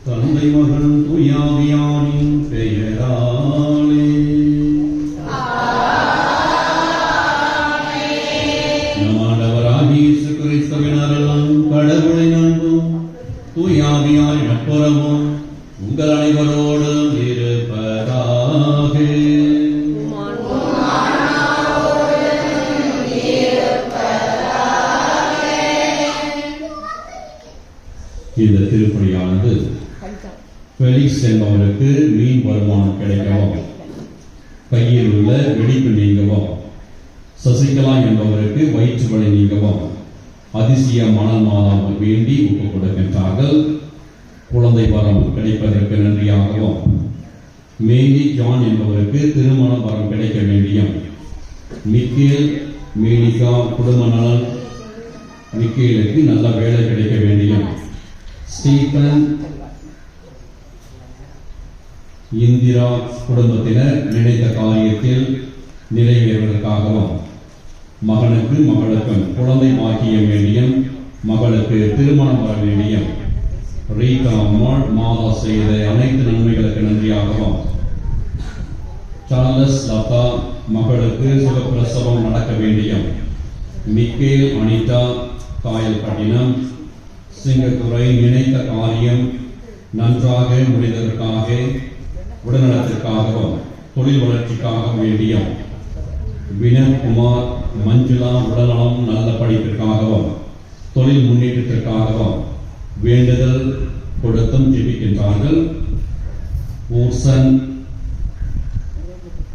தந்தை மகன் தூயாவியானின் பெயராலே. நம் ஆண்டவராகிய இயேசு கிறிஸ்துவின் அருளும் கடவுளின் அன்பும் தூயாவியாரின் நட்புறவும் உங்கள் அனைவரோடும் இருப்பதாக. இந்த திருப்பணியானது பெலிக்ஸ் என்பவருக்கு மீன் வருமானம் கிடைக்கவும், கையில் உள்ள வெடிப்பு நீங்கவும், சசிகலா என்பவருக்கு வயிற்று வலி நீங்கவும் அதிசய மணல் மாதாமல் வேண்டி ஒப்புக் கொடுக்கின்றார்கள். குழந்தை வரம் கிடைப்பதற்கு நன்றியாகவும், மேரி ஜான் என்பவருக்கு திருமண வரம் கிடைக்க வேண்டியும், மிக்கேல் மேலிகா குடும்ப நலன், மிக்கேலுக்கு நல்ல வேலை கிடைக்க வேண்டியும், ஸ்டீபன் இந்திரா குடும்பத்தினர் நினைத்த காரியத்தில் நிறைவேறுவதற்காகவும், மகனுக்கு மகளுக்கும் குழந்தை பாக்கியம் வேண்டியும், மகளுக்கு திருமணம் வர வேண்டியும், ரீகா மாதா செய்த அனைத்து நன்மைகளுக்கு நன்றியாகவும், சார்லஸ் லதா மகளுக்கு சுகப்பிரசவம் நடக்க வேண்டியும், மிக்கேல் அனிதா காயல்பட்டினம் சிங்கத்துறை நினைத்த காரியம் நன்றாக முடிந்ததற்காக, உடல்நலத்திற்காகவும் தொழில் வளர்ச்சிக்காக வேண்டியும், வினோத்குமார் மஞ்சுளா உடல்நலம் நல்ல படிப்பிற்காகவும் தொழில் முன்னேற்றத்திற்காகவும் வேண்டுதல் கொடுத்தும் ஜெபிக்கின்றார்கள். ஊர்சன்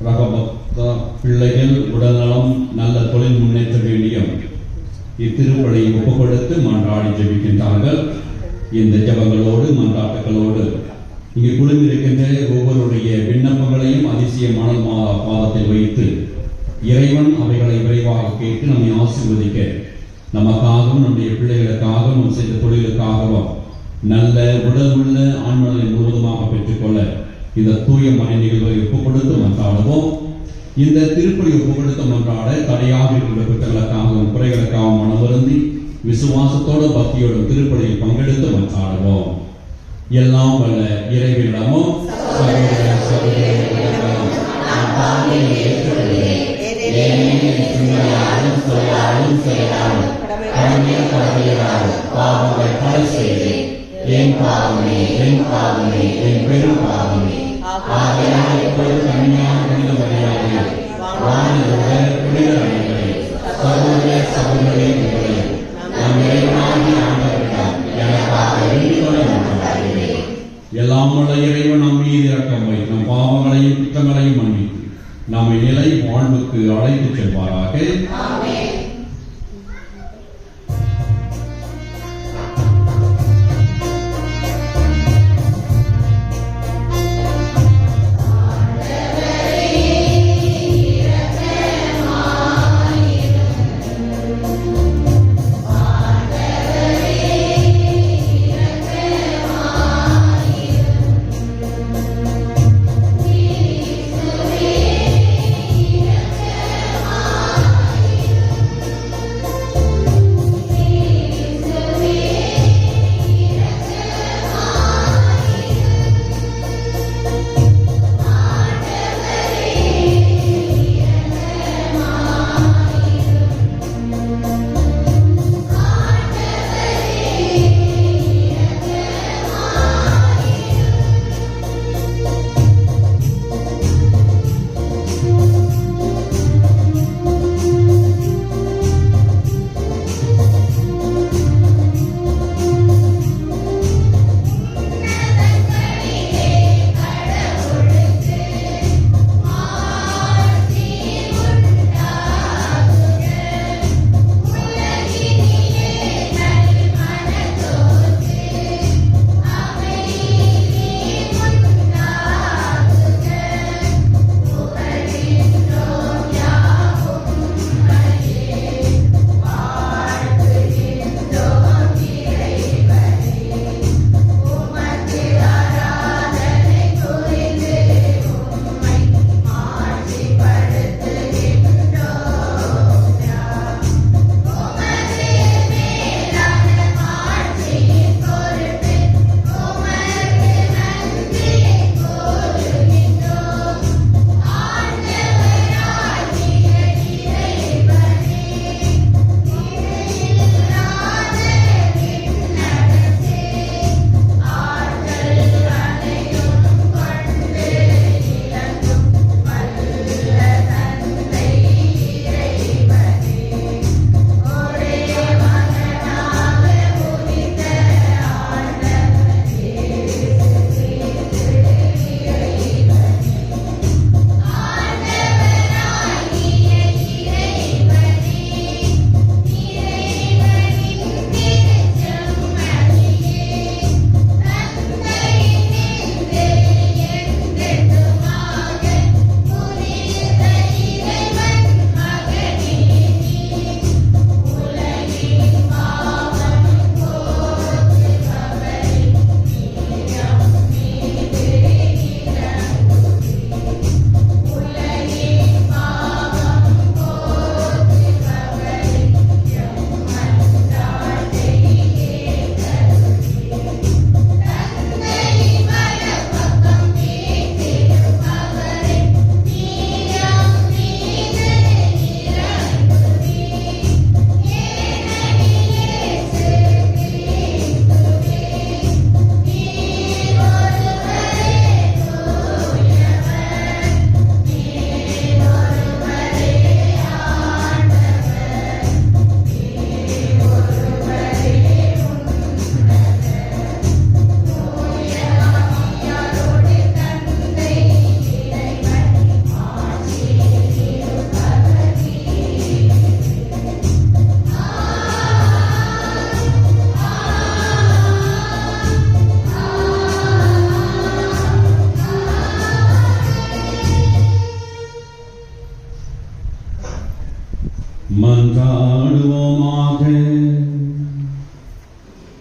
ரகபக்தா பிள்ளைகள் உடல்நலம் நல்ல தொழில் முன்னேற்ற வேண்டியும் இத்திருப்பலியை ஒப்புக் கொடுத்து மன்றாடி ஜெபிக்கின்றார்கள். இந்த ஜெபங்களோடு மன்றாட்டுகளோடு இங்கு குழுமிருக்கின்ற ஒவ்வொருடைய விண்ணப்பங்களையும் அதிசய மணல் மாதா பாதத்தில் வைத்து இறைவன் அவைகளை விரைவாக கேட்டு நம்மை ஆசீர்வதிக்க, நமக்காகவும் நம்முடைய பிள்ளைகளுக்காகவும் நம் செய்த தொழிலுக்காகவும் நல்ல உடல் உள்ள ஆண்மனதை முழுவதுமாக பெற்றுக்கொள்ள இந்த தூய மனை நிகழ்வை ஒப்புக் கொடுத்து மன்றாடுவோம். இந்த திருப்பலி ஒப்புக் கொடுத்து மன்றாட தடையாக இருக்கின்ற குற்றங்களுக்காகவும் குறைகளுக்காகவும் மனம் வருந்தி விசுவாசத்தோடு பக்தியோடும் திருப்பலியில் பங்கெடுத்து மன்றாடுவோம். எல்லாம் வல்ல இறைவனிடமும் எல்லாம் வல்ல இறைவன் நம் மீது இரக்கம் வைத்து நம் பாவங்களையும் குற்றங்களையும் மன்னித்து நம்மை நிலை வாழ்வுக்கு அழைத்துச் செல்வாராக.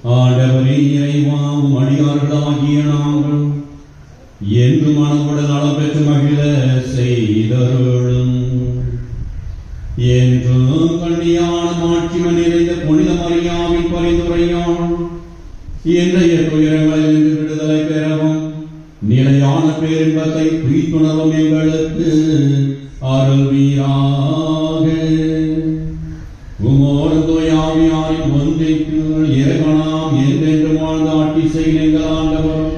ஆண்டவரே இறைவாம் அடியார்களாகிய நாங்கள் என்று மனமுடன் நலம் பெற்று மகிழ செய்தருளும். என்றும் கண்ணியான மாட்சிமை நிறைந்த புனித மரியாவின் பரிந்துரையான் இன்றைய துயரங்களிலிருந்து விடுதலை பெறவும் நிலையான பேரின்பத்தை துய்த்துணர்வும் எங்களுக்கு அருள்வீராக. உமோடு தூயாவியாரின் ஒன்றிற்கு இறைவனாம் என்றென்று வாழ்ந்து ஆட்சி செய்த எங்கள் ஆண்டவரும்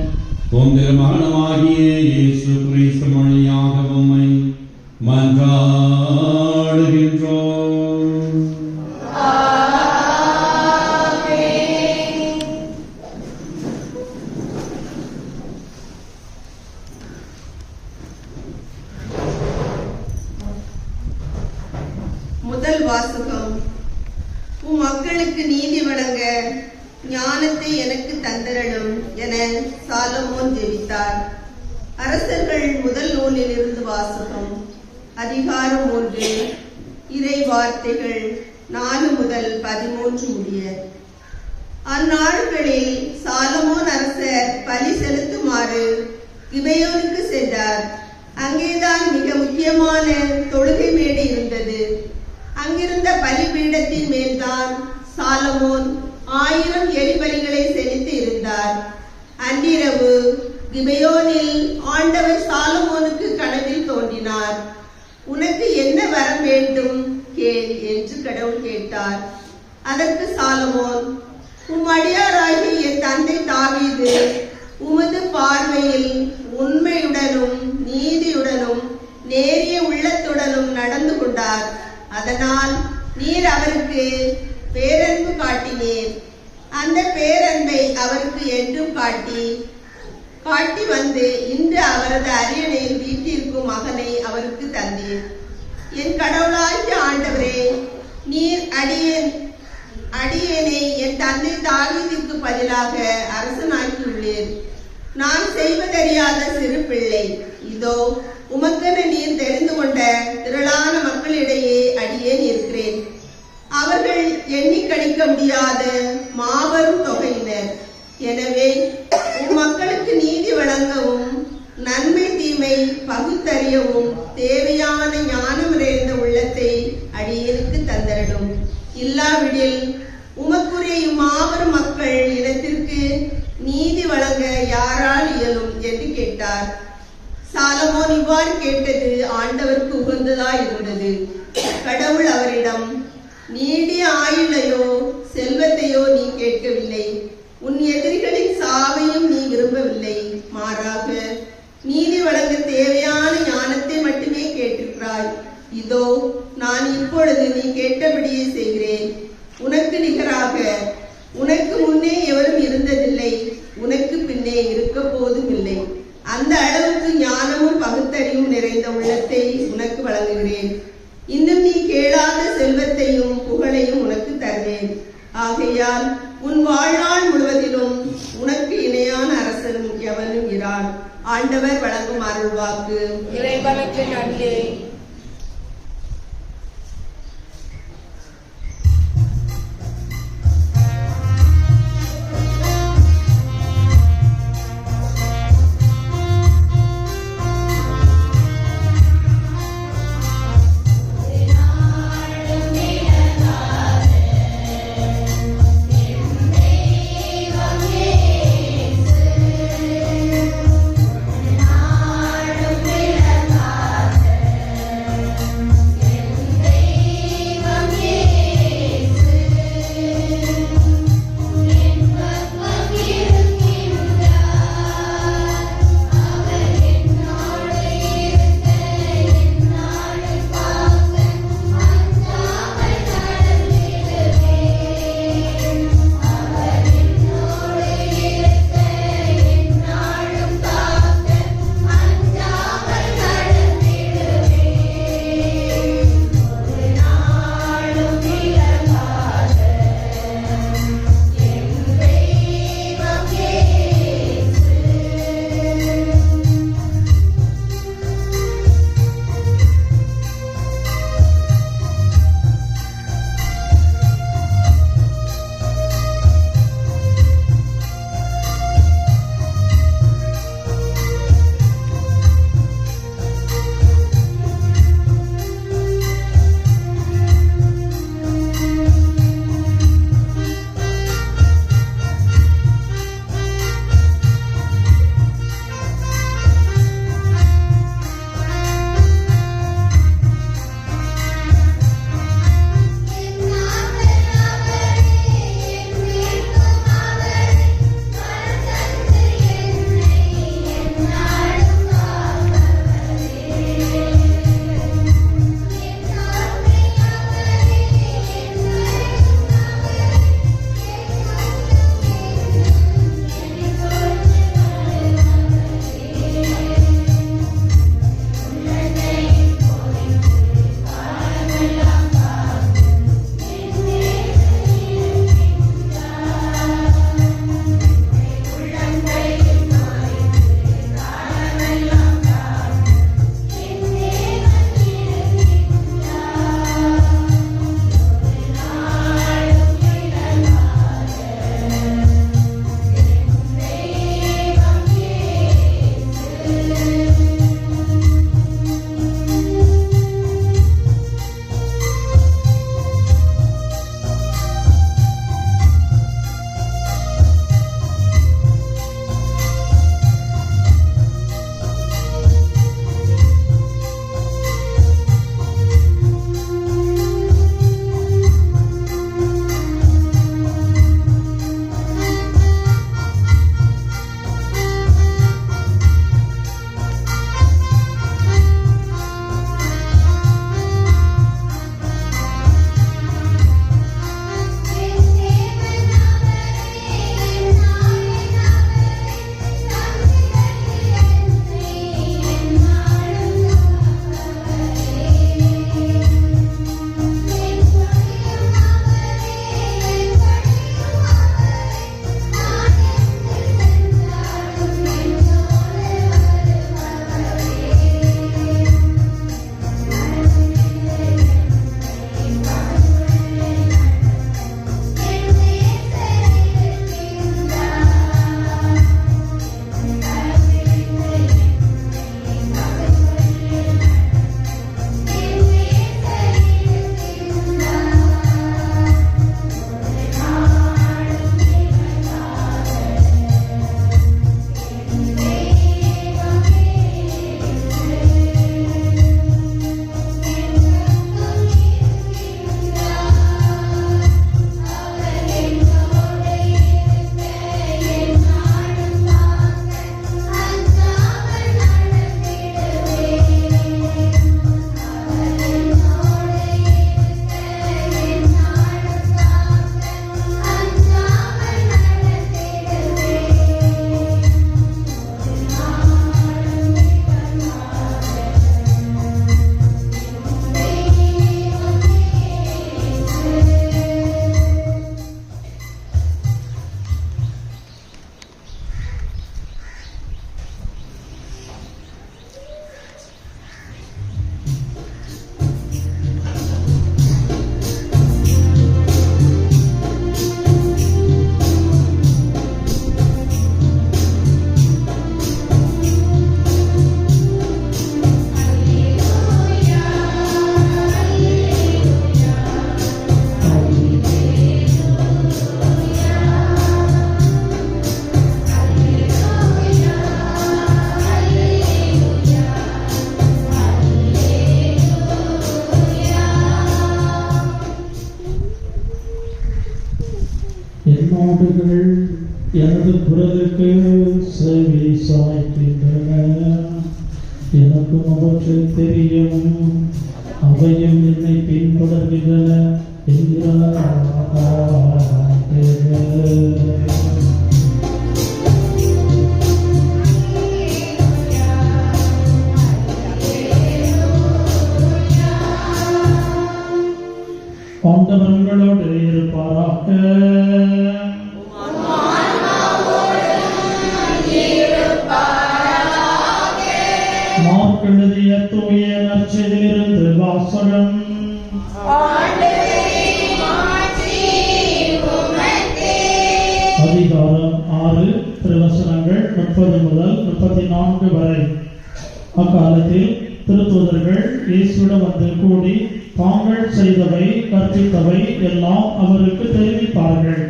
உம் திருமகனமாகிய இயேசு கிறிஸ்து வழியாக உம்மை மன்றாடுகின்றோம். முதல் வாசகம். உம் மக்களுக்கு நீதி வழங்க ஞானத்தை எனக்கு தந்தரலும் என சாலமோன் ஜெபித்தார். அரசர்கள் முதல் நூலில் இருந்து வாசகம். அதிகாரம் 1, இறை வார்த்தைகள் 4 முதல் 13 முடிய. அந்நாட்களில் சாலமோன் அரசர் பலி செலுத்துமாறு கிபெயோனுக்கு சென்றார். அங்கேதான் மிக முக்கியமான தொழுகை மேடை இருந்தது. அங்கிருந்த பலிபீடத்தின் மேல்தான் சாலமோன் 1000 எரிபலிகளை செலுத்தி இருந்தார். அன்றிரவு கிபெயோனில் ஆண்டவர் சாலமோனுக்கு கனவில் தோன்றினார். உனக்கு என்ன வரம் வேண்டும் கேள் என்று கடவுள் கேட்டார். அதற்கு சாலமோன், உம் அடியாராகி என் தந்தை தாவீது உமது பார்வையில் உண்மையுடனும் நீதியுடனும் நேரிய உள்ளத்துடனும் நடந்து கொண்டார். அதனால் நீர் அவருக்கு பேரன்பு காட்டினீர். அந்த பேரன்பை அவருக்கு என்றும் காட்டி வந்து இன்று அவரது அரியணையில் வீட்டிற்கும் மகனை அவருக்கு தந்தீர். என் கடவுளாகிய ஆண்டவரே, நீர் அடியேனை என் தந்தை தாவீதிற்கு பதிலாக அரசனாக்கியுள்ளீர். நான் செய்வதறியாத சிறு பிள்ளை. இதோ உமக்கென நீர் தெரிந்து கொண்ட திரளான மக்களிடையே அடியேன் இருக்கிறேன். அவர்கள் எண்ணி கணிக்க முடியாத மாபெரும் தொகையினர். எனவே உம் மக்களுக்கு நீதி வழங்கவும் நன்மை தீமை பகுத்தறியவும் தேவையான ஞானம் நிறைந்த உள்ளத்தை அடியேனுக்கு தந்தரடும். இல்லாவிடில் உமக்குரிய மாபெரும் மக்கள் இனத்திற்கு நீதி வழங்க யாரால் இயலும் என்று கேட்டார். சாலமோன் இவ்வாறு கேட்டது ஆண்டவருக்கு உகந்ததாய் இருந்தது. கடவுள் அவரிடம், நீடிய ஆயுளையோ செல்வத்தையோ நீ கேட்கவில்லை, உன் எதிரிகளின் சாவையும் நீ விரும்பவில்லை. மாறாக நீதி வழங்க தேவையான ஞானத்தை மட்டுமே கேட்டிருக்கிறாய். இதோ நான் இப்பொழுது நீ கேட்டபடியே செய்கிறேன். உனக்கு நிகராக உனக்கு முன்னே எவரும் இருந்ததில்லை, உனக்கு பின்னே இருக்க போதும் இல்லை. அந்த அளவுக்கு ஞானமும் பகுத்தறிவும் நிறைந்த உள்ளத்தை உனக்கு வழங்குகிறேன். இன்னும் நீ கேளாத செல்வத்தையும் புகழையும் உனக்கு தருவேன். ஆகையால் உன் வாழ்நாள் முழுவதிலும் உனக்கு இணையான அரசன் எவனும் இரான். ஆண்டவர் வழங்கும் அருள்வாக்கு. இறைவனுக்கு நன்றி. எனது குரலுக்கு செவி சாய்க்கின்றன. எனக்கும் அவற்றை தெரியும், அவையும் என்னை பின்தொடர்கின்றன என்கிறார் ஆண்டவர். ஆண்டவர் உங்களோடு இருப்பாராக. மார்க் எழுதிய தூய நற்செய்தியிலிருந்து வாசகம். அதிகாரம் 6 திருவசனங்கள் 30 முதல் 34 வரை. அக்காலத்தில் திருத்தூதர்கள் இயேசுவிடம் வந்து கூடி தாங்கள் செய்தவை கற்பித்தவை எல்லாம் அவருக்கு தெரிவித்தார்கள்.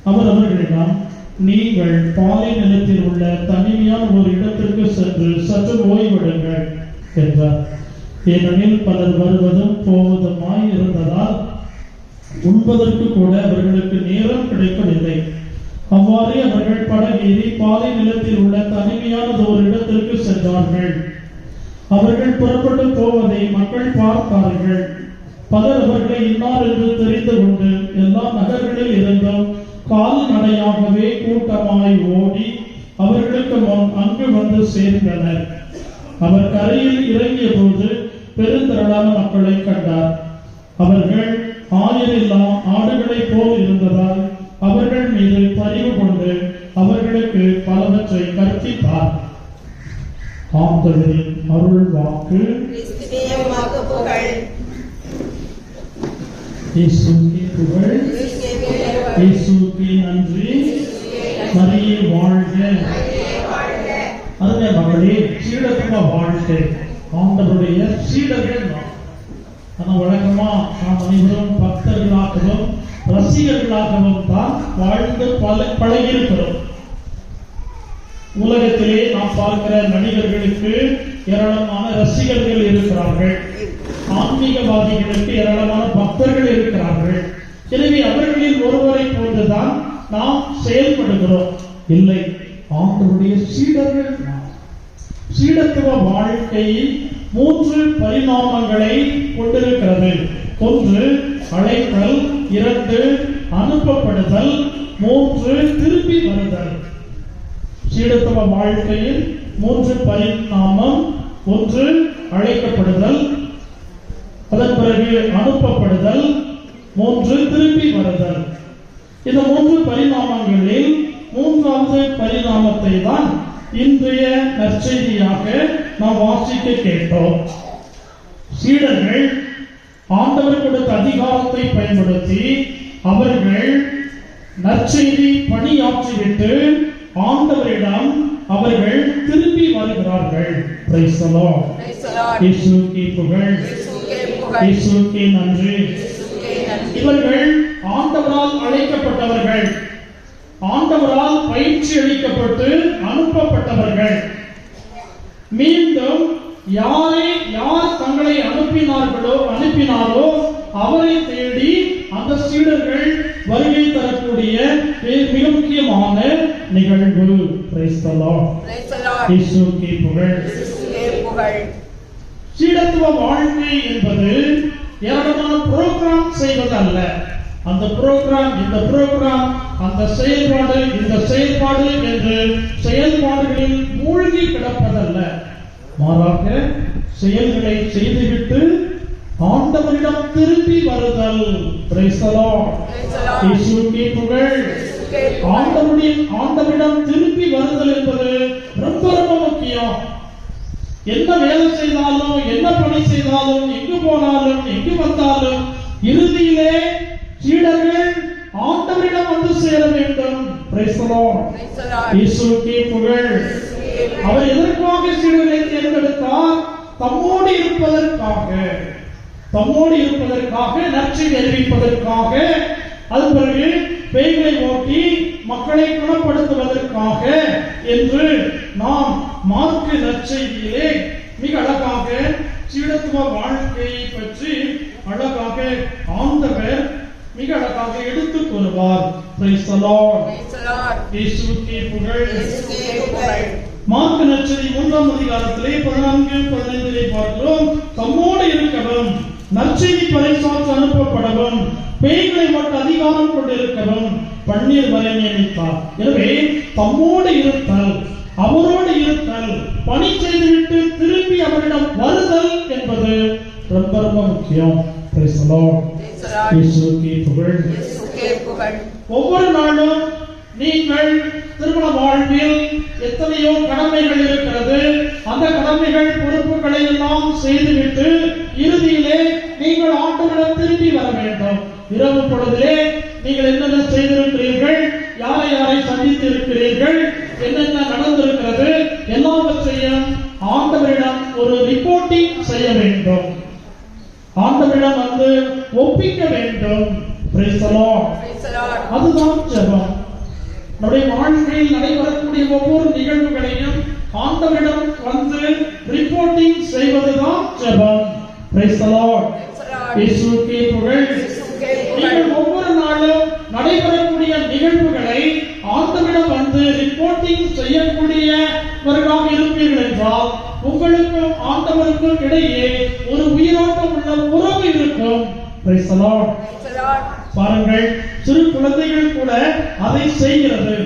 அவர் அவர்களிடம், நீங்கள் பாலை நிலத்தில் உள்ள தனிமையான ஒரு இடத்திற்கு சென்று சற்று ஓய்வெடுங்கள் என்றார். ஏனெனில் பலர் வருவதும் போவதுமாய் இருந்ததால் உண்பதற்கு கூட அவர்களுக்கு நேரம் கிடைக்கவில்லை. அவ்வாறே அவர்கள் படகேறி பாலை நிலத்தில் உள்ள தனிமையான ஒரு இடத்திற்கு சென்றார்கள். அவர்கள் புறப்பட்டு போவதை மக்கள் பார்த்தார்கள். பலர் அவர்களை இன்னார் என்று தெரிந்து கொண்டு எல்லா நகர்களில் இருந்தும் கால்நடையாகவே கூட்டமாய் ஓடி அவர்களுக்கு முன் அங்கு வந்து சேர்ந்தனர். அவர் கரையில் இறங்கிய போது பெருந்திரளான மக்களை கண்டார். அவர்கள் ஆயரில்லா ஆடுகளைப் போல் இருந்ததால் அவர்கள் மீது பரிவு கொண்டு அவர்களுக்கு பலவற்றை கற்பித்தார். ஆண்டவரின் அருள் வாக்கு. இயேசுவுக்கே புகழ். இயேசுவுக்கே நன்றி. மரியே வாழ்க. அருமை மகளே, சீடத்துவ வாழ்க்கை. ஆண்டவருடைய சீடர்கள் நாம். ஆனால் வழக்கமா நாம் அனைவரும் பக்தர்களாகவும் ரசிகர்களாகவும் தான் வாழ்ந்து பழகியிருக்கிறோம். உலகத்திலே நாம் பார்க்கிற நடிகர்களுக்கு ஏராளமான ரசிகர்கள் இருக்கிறார்கள். ஆன்மீகவாதிகளுக்கு ஏராளமான பக்தர்கள் இருக்கிறார்கள். எனவே அவர்களில் ஒருவரை போன்றுதான் நாம் செயல்படுகிறோம். இல்லை, ஆண்டவருடைய சீடர்கள் நாம். சீடத்துவ வாழ்க்கையில் 3 பரிணாமங்களை கொண்டிருக்கிறது. 1 அழைத்தல், 2 அனுப்பப்படுதல், 3 திருப்பி வருதல். சீடத்துவ வாழ்க்கையில் 3 பரிணாமம். 1 அழைக்கப்படுதல், அதன் பிறகு அனுப்பப்படுதல், 3 திருப்பி வருதல். இந்த 3 பரிணாமங்களில் 3வது பரிணாமத்தை தான் இன்றைய நற்செய்தியாக நாம் வாசிக்க கேட்டோம். சீடர்கள் ஆண்டவர் கொடுத்த அதிகாரத்தை பயன்படுத்தி அவர்கள் நற்செய்தி பணியாற்றிவிட்டு ஆண்டவரிடம் அவர்கள் திரும்பி வருகிறார்கள். Praise the Lord. இயேசுவுக்கே புகழ். இயேசுவுக்கே நன்றி. இவர்கள் ஆண்டவரால் அழைக்கப்பட்டவர்கள், ஆண்டவரால் பயிற்சி அளிக்கப்பட்டு அனுப்பப்பட்டவர்கள். மீண்டும் யார் தங்களை அனுப்பினாரோ அவரை தேடி அந்த சீடர்கள் வருகை தரக்கூடிய மிக முக்கியமான நிகழ்வு. Praise the Lord. இயேசுவுக்கே புகழ். சீடத்துவ வாழ்க்கை என்பது ஏராளமான புரோகிராம் செய்வது அல்ல. அந்த புரோகிராம், இந்த புரோகிராம், அந்த செயல்பாடு, இந்த செயல்பாடு என்று செயல்பாடுகளில் மூழ்கி கிடப்பதல்ல. மாறாக செயல்களை செய்துவிட்டு ஆண்டவரிடம் திரும்பி வருதல். Praise the Lord. இயேசுவுக்கே புகழ். ஆண்டவரிடம் திரும்பி வருதல் என்பது ரொம்ப ரொம்ப முக்கியம். என்ன வேலை செய்தாலும், என்ன பணி செய்தாலும், எங்கு போனாலும், எங்கு வந்தாலும் இறுதியிலே சீடர்கள் ஆண்டவரிடம் வந்து சேர வேண்டும். Praise the Lord. இயேசுவுக்கே புகழ். அவர் எதற்காக சீடர்களை தேர்ந்தெடுத்தார்? தம்மோடு இருப்பதற்காக, நற்செய்தி அறிவிப்பதற்காக, அது பிறகு பேய்களை ஓட்டி மக்களை குணப்படுத்துவதற்காக என்று நாம் மார்க்கு நற்செய்தியிலே மிக அழகாக சீடத்துவ வாழ்க்கையை பற்றி அழகாக ஆண்டவர் மிக அழகாக எடுத்துக் கூறுவார். Praise the Lord. Praise the Lord. இயேசுவுக்கே புகழ். இயேசுவுக்கே புகழ். மார்க்கு நற்செய்தி 3ஆம் அதிகாரத்திலே 14-15 பார்க்கிறோம். தம்மோடு இருக்கவும், நற்செய்தி பறைசாற்ற அனுப்பப்படவும், பேய்களை மற்ற அதிகாரம் கொண்டிருக்கவும் பன்னீர் வரை நியமித்தார். எனவே தம்மோடு இருத்தல், அவரோடு இருத்தல், பணி செய்துவிட்டு திரும்பி அவரிடம் வருதல் என்பது ரொம்ப ரொம்ப முக்கியம். Praise the Lord. Praise the Lord. இயேசுவுக்கே புகழ். இயேசுவுக்கே புகழ். ஒவ்வொரு நாளும் நீங்கள் திருமண வாழ்வில் எத்தனையோ கடமைகள் இருக்கிறது. அந்த கடமைகள் பொறுப்புகளை எல்லாம் செய்துவிட்டு இறுதியிலே நீங்கள் ஆண்டவரிடம் திரும்பி வர வேண்டும். இரவு பொழுதிலே நீங்கள் என்னென்ன செய்திருக்கிறீர்கள், யாரை யாரை சந்தித்து இருக்கிறீர்கள், என்னென்ன நடந்திருக்கிறது, எல்லாவற்றையும் ஆண்டவரிடம் ஒரு ரிப்போர்ட்டிங் செய்ய வேண்டும். ஆண்டவரிடம் வந்து ஒப்பிக்க வேண்டும். Praise the Lord. Praise the Lord. அதுதான் ஜெபம். நம்முடைய வாழ்க்கையில் நடைபெறக்கூடிய ஒவ்வொரு நிகழ்வுகளையும் ஆண்டவரிடம் வந்து ரிப்போர்ட்டிங் செய்வதுதான் ஜெபம். Praise the Lord. Praise the Lord. இயேசுவுக்கே புகழ். இயேசுவுக்கே புகழ். நீங்கள் ஒவ்வொரு நாளும் நடைபெறக்கூடிய நிகழ்வுகளை ஆண்டவரிடம் வந்து ரிப்போர்ட்டிங் செய்யக்கூடியவர்களாக இருப்பீர்கள் என்றால் உங்களுக்கும் ஆண்டவருக்கும் இடையே ஒரு உயிரோட்டம் உள்ள உறவு இருக்கும். Praise the Lord. Praise the Lord. பாருங்கள், சிறு குழந்தைகள் கூட அதை செய்கிறது.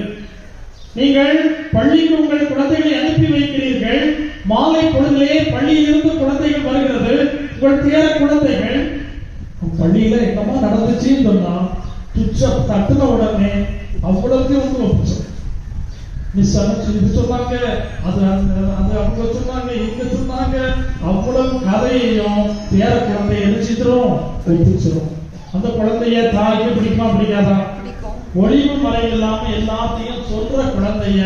நீங்கள் பள்ளிக்கு உங்கள் குழந்தைகளை அனுப்பி வைக்கிறீர்கள். மாலை பொழுதிலே பள்ளியிலிருந்து குழந்தைகள் வருகிறது. உங்கள் பேர குழந்தைகள் பள்ளியில என்னமா நடந்துச்சுன்னு சொன்னா துச்சம் தட்டுன உடனே அவ்வளவுத்தையும் வந்து ஒப்பிச்சோம். மிஸ் இது சொன்னாங்க, அது அவங்க சொன்னாங்க, இங்க சொன்னாங்க, அவ்வளவு கதையையும் பேர குழந்தை எழுச்சிக்கிறோம் ஒப்பிச்சிரும். அந்த குழந்தைய தாய்க்கு பிடிக்குமா பிடிக்காதா? பிடிக்கும். ஒளிவு மறை இல்லாம எல்லாத்தையும் சொல்ற குழந்தைய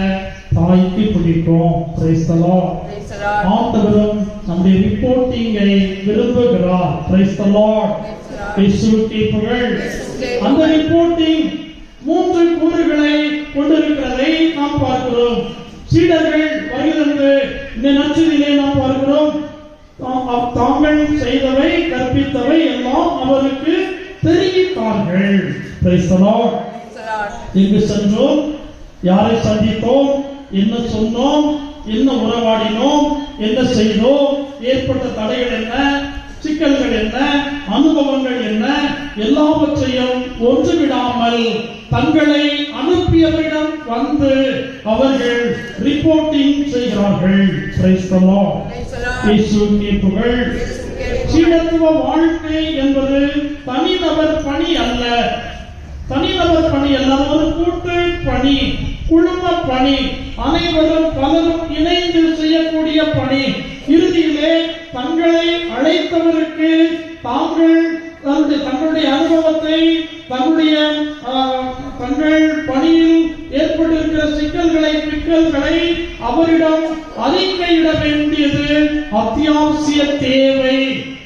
தாய்க்கு பிடிக்கும். Praise the Lord. Praise the Lord. ஆண்டவரும் நம்முடைய ரிப்போர்ட்டிங்கை விரும்புகிறார். Praise the Lord. Praise the Lord. இயேசுவுக்கே புகழ். இயேசுவுக்கே அந்த புகழ். ரிப்போர்ட்டிங் 3 கூறுகளை கொண்டிருக்கிறதை நாம் பார்க்கிறோம். சீடர்கள் வருகிறது. இந்த நற்செய்தியிலே நாம் பார்க்கிறோம், தாங்கள் செய்தவை கற்பித்தவை எல்லாம் அவருக்கு தெரிவித்தார்கள். Praise the Lord. Praise the Lord. எங்கு சென்றோம், யாரை சந்தித்தோம், என்ன சொன்னோம், என்ன உறவாடினோம், என்ன செய்தோம், ஏற்பட்ட தடைகள் என்ன, சிக்கல்கள் என்ன, அனுபவங்கள் என்ன, எல்லாவற்றையும் ஒன்றுவிடாமல் தங்களை அனுப்பியவரிடம் வந்து அவர்கள் ரிப்போர்ட்டிங் செய்கிறார்கள். Praise the Lord. Praise the Lord. இயேசுவுக்கே புகழ். இயேசுவுக்கே புகழ். சீடத்துவ வாழ்க்கை என்பது தனிநபர் பணி அல்ல. தனிநபர் பணி அல்ல, ஒரு கூட்டு பணி, குழும பணி, அனைவரும் பலரும் இணைந்து செய்யக்கூடிய பணி. இறுதியிலே தங்களை அழைத்தவருக்கு தங்களுடைய அனுபவத்தை, தங்கள் பணியில் ஏற்பட்டிருக்கிற சிக்கல்களை அவரிடம் அறிக்கையிட வேண்டியது அத்தியாவசிய தேவை.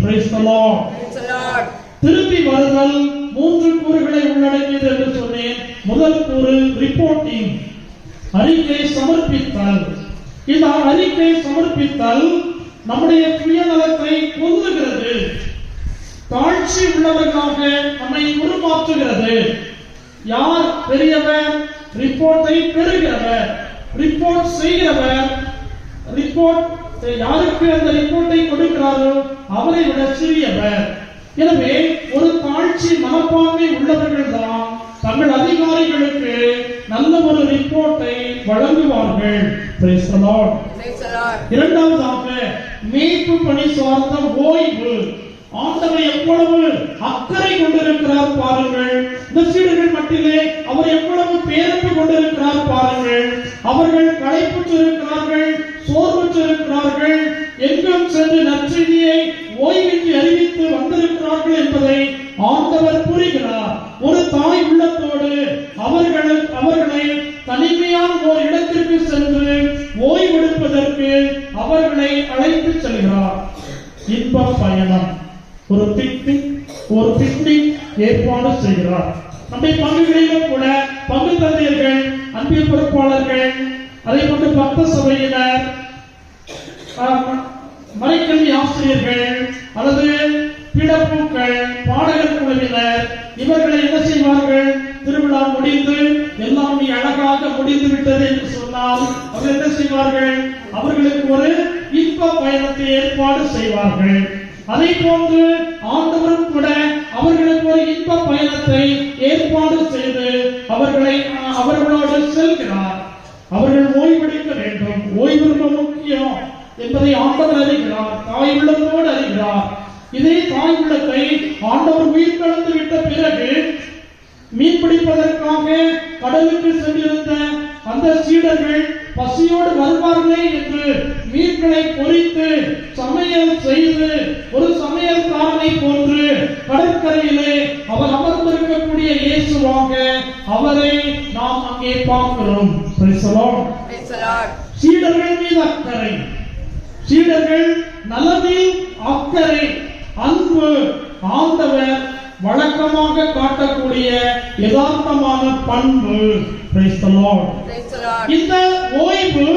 Praise the Lord. Praise the Lord. திரும்பி வருதல் 3 கூறுகளை உள்ளடக்கியது என்று சொன்னேன். முதல் கூறு ரிப்போர்ட்டிங், அறிக்கை சமர்ப்பித்தல். இந்த அறிக்கை சமர்ப்பித்தல் நம்முடைய சுயநலத்தை கொல்லுகிறது, தாழ்ச்சி உள்ளவர்களாக நம்மை உருமாற்றுகிறது. யார் பெரியவர்? ரிப்போர்ட்டை பெறுகிறவர், ரிப்போர்ட் செய்கிறவர். ரிப்போர்ட் யாருக்கு அந்த ரிப்போர்ட்டை கொடுக்கிறாரோ அவரை விட சிறியவர். எனவே ஒரு தாழ்ச்சி மனப்பான்மை உள்ளவர்கள் தான் தங்கள் அதிகாரிகளுக்கு நல்ல ஒரு ரிப்போர்ட்டை வழங்குவார்கள். Praise the Lord. Praise the Lord. இரண்டாவதாக மேய்ப்பு பணி சார்ந்த ஓய்வு. ஆண்டவர் எவ்வளவு அக்கறை கொண்டிருக்கிறார் பாருங்கள். இந்த சீடர்கள் மட்டிலே அவர் எவ்வளவு பேரன்பு கொண்டிருக்கிறார் பாருங்கள். அவர்கள் களைப்புற்றிருக்கிறார்கள், சோர்வுற்றிருக்கிறார்கள், எங்கும் சென்று நற்செய்தியை ஓய்வின்றி அறிவித்து வந்திருக்கிறார்கள் என்பதை ஆண்டவர் புரிகிறார். ஒரு தாய் உள்ளத்தோடு அவர்களை தனிமையான ஒரு இடத்திற்கு சென்று ஓய்வெடுப்பதற்கு அவர்களை அழைத்து செல்கிறார். இன்ப பயணம், ஒரு பிக்னிக் ஏற்பாடு செய்கிறார். நம்முடைய பங்குகளிலும் கூட பங்கு தந்தையர்கள், அன்பிய பொறுப்பாளர்கள், அதே போன்று பக்த சபையினர், மறைக்கல்வி ஆசிரியர்கள் அல்லது பிடப்பூக்கள், பாடகர் குழுவினர், இவர்களை என்ன நன்றாக முடிந்து விட்டது என்று சொன்னால் அவர்கள் என்ன செய்வார்கள்? அவர்களுக்கு ஒரு இன்ப பயணத்தை ஏற்பாடு செய்வார்கள். அதை போன்று ஆண்டவரும் கூட அவர்களுக்கு ஒரு இன்ப பயணத்தை ஏற்பாடு செய்து அவர்களோடு செல்கிறார். அவர்கள் ஓய்வெடுக்க வேண்டும். ஓய்வு ரொம்ப முக்கியம் என்பதை ஆண்டவர் அறிகிறார். தாய் உள்ளத்தோடு அறிகிறார். இதே தாய் உள்ளத்தை ஆண்டவர் உயிர் கலந்து விட்ட பிறகு மீன் பிடிப்பதற்காக கடலுக்கு சென்றிருந்த அந்த சீடர்கள் பசியோடு வருவார்களே என்று மீன்களை பொரித்து சமையல் செய்து ஒரு சமையல்காரனை போன்று கடற்கரையிலே அவர் அமர்ந்திருக்கக்கூடிய இயேசுவாக அவரை நாம் அங்கே பார்க்கிறோம். சீடர்கள் மீது அக்கறை, சீடர்கள் நலனில் அக்கறை, அன்பு ஆண்டவர் வழக்கமாக காட்டக்கூடிய யதார்த்தமான பண்பு. இந்த ஓய்வு